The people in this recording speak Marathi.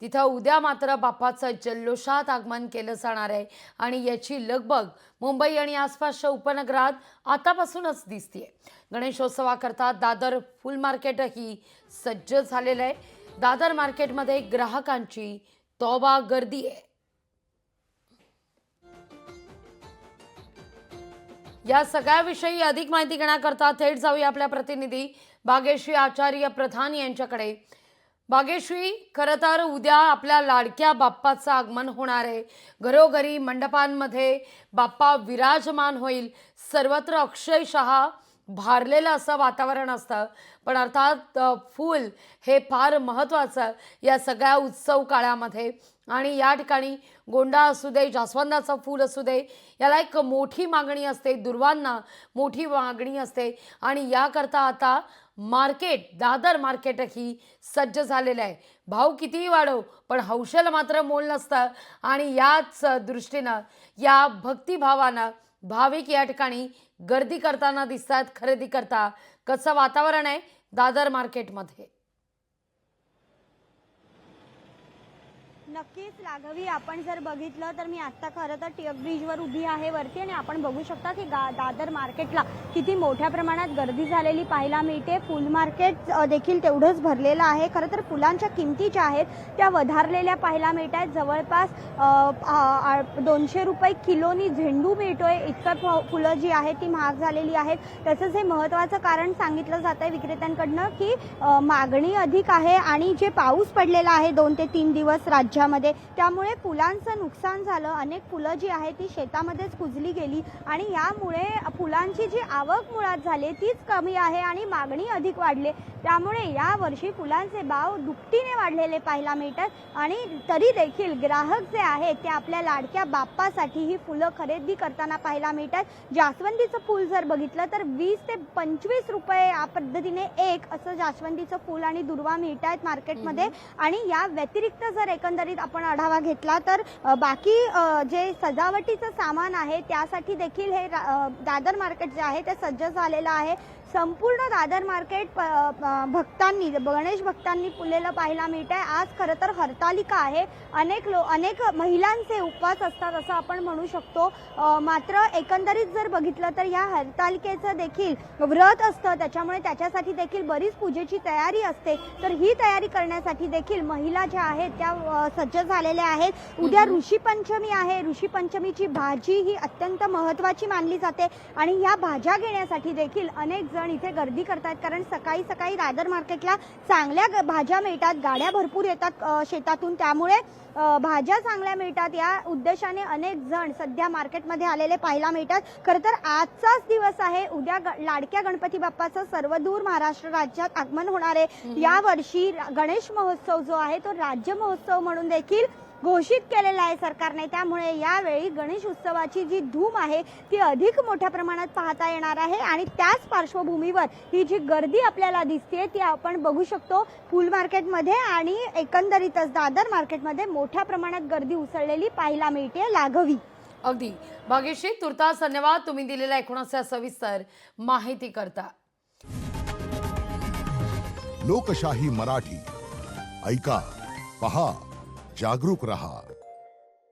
तिथं उद्या मात्र बाप्पाचं जल्लोषात आगमन केलं जाणार आहे आणि याची लगबग मुंबई आणि आसपासच्या उपनगरात आतापासूनच दिसतेय। गणेशोत्सवाकरता दादर फुल मार्केटही सज्ज झालेलं आहे। दादर मार्केटमध्ये ग्राहकांची तौबा गर्दी आहे। या सगळ्याविषयी अधिक माहिती घेण्याकरता थेट जाऊया आपल्या प्रतिनिधी भाग्यश्री आचार्य प्रधान यांच्याकडे। भाग्यश्री, खरं तर उद्या आपल्या लाडक्या बाप्पाचं आगमन होणार आहे। घरोघरी मंडपांमध्ये बाप्पा विराजमान होईल। सर्वत्र अक्षरशः भारलेलं असं वातावरण असतं, पण अर्थात फूल हे फार महत्त्वाचं या सगळ्या उत्सव काळामध्ये। आणि या ठिकाणी गोंडा असू दे, जास्वंदाचं फूल असू दे, याला एक मोठी मागणी असते, दुर्वांना मोठी मागणी असते आणि याकरता आता दादर मार्केटही सज्ज झालेलं आहे। भाव कितीही वाढव पण हौशेला मात्र मोल नसतं आणि याच दृष्टीनं या भक्तिभावानं भाविक या ठिकाणी गर्दी करताना दिसतात। खरेदी करता कसं वातावरण आहे दादर मार्केटमध्ये? नक्कीच लाघवी, आपण जर बघितलं तर मी आत्ता खरं तर टिळक ब्रिजवर उभी आहे वरती आणि आपण बघू शकता की दादर मार्केटला किती मोठ्या प्रमाणात गर्दी झालेली पाहायला मिळते। फुल मार्केट देखील तेवढंच भरलेलं आहे। खरं तर फुलांच्या किमती ज्या आहेत त्या वधारलेल्या पाहायला मिळत आहेत। जवळपास 200 रुपये किलोनी झेंडू मिळतोय, इतकं फुलं जी आहेत ती महाग झालेली आहेत। तसंच हे महत्त्वाचं कारण सांगितलं जात आहे विक्रेत्यांकडनं की मागणी अधिक आहे आणि जे पाऊस पडलेला आहे 2 ते 3 दिवस राज्यामध्ये, त्यामुळे फुलांचं नुकसान झालं। अनेक फुलं जी आहेत ती शेतामध्येच कुजली गेली आणि यामुळे फुलांची जी आवक मुळात झाली तीच कमी आहे आणि मागणी अधिक वाढली। त्यामुळे या वर्षी फुलांचे भाव दुपटीने वाढलेले पाहायला मिळतात आणि तरी देखील ग्राहक जे आहेत ते आपल्या लाडक्या बाप्पासाठी ही फुलं खरेदी करताना पाहायला मिळतात। जास्वंदीचं फूल जर बघितलं तर 20 ते 25 रुपये या पद्धतीने एक असं जास्वंदीचं फूल आणि दुर्वा मिळतात मार्केटमध्ये। आणि या व्यतिरिक्त जर एकंदरीत आपण आढावा घेतला तर बाकी जे सजावटीचं सामान आहे त्यासाठी देखील हे दादर मार्केट जे आहे ते सज्ज झालेलं आहे। संपूर्ण दादर मार्केट भक्तांनी, गणेश भक्तांनी फुललेलं पाहायला मिळत आहे। आज खरं तर हरतालिका आहे, अनेक महिलांचे उपवास असतात असं आपण म्हणू शकतो। मात्र एकंदरीत जर बघितलं तर या हरतालिकेचं देखील व्रत असतं, त्याच्यामुळे त्याच्यासाठी देखील बरीच पूजेची तयारी असते। तर ही तयारी करण्यासाठी देखील महिला ज्या आहेत त्या सज्ज झालेल्या आहेत। उद्या ऋषी पंचमी आहे। ऋषी पंचमीची भाजी ही अत्यंत महत्त्वाची मानली जाते आणि या भाज्या घेण्यासाठी देखील अनेक जण इथे गर्दी करतात, कारण सकाळी सकाळी दादर मार्केटला चांगल्या भाज्या मिळतात, गाड्या भरपूर येतात शेतातून, त्यामुळे भाज्या चांगल्या मिळतात। या उद्देशाने अनेक जण सध्या मार्केटमध्ये आलेले पाहायला मिळतात। खरं तर आजचाच दिवस आहे, उद्या लाडक्या गणपती बाप्पाचं सर्वदूर महाराष्ट्र राज्यात आगमन होणार आहे। या वर्षी गणेश महोत्सव जो आहे तो राज्य महोत्सव म्हणून देखील घोषित केलेला आहे सरकारने। त्यामुळे यावेळी गणेश उत्सवाची जी धूम आहे ती अधिक मोठ्या प्रमाणात पाहता येणार आहे आणि त्याच पार्श्वभूमीवर ही जी गर्दी आपल्याला दिसते ती आपण बघू शकतो फुल मार्केटमध्ये आणि एकंदरीतच दादर मार्केटमध्ये मोठ्या प्रमाणात गर्दी उसळलेली पाहायला मिळते। लाघवी, अगदी भाग्यश्री, तुर्तास धन्यवाद तुम्ही दिलेल्या एकूणच सविस्तर माहिती करता। लोकशाही मराठी ऐका, पहा, जागरूक रहा।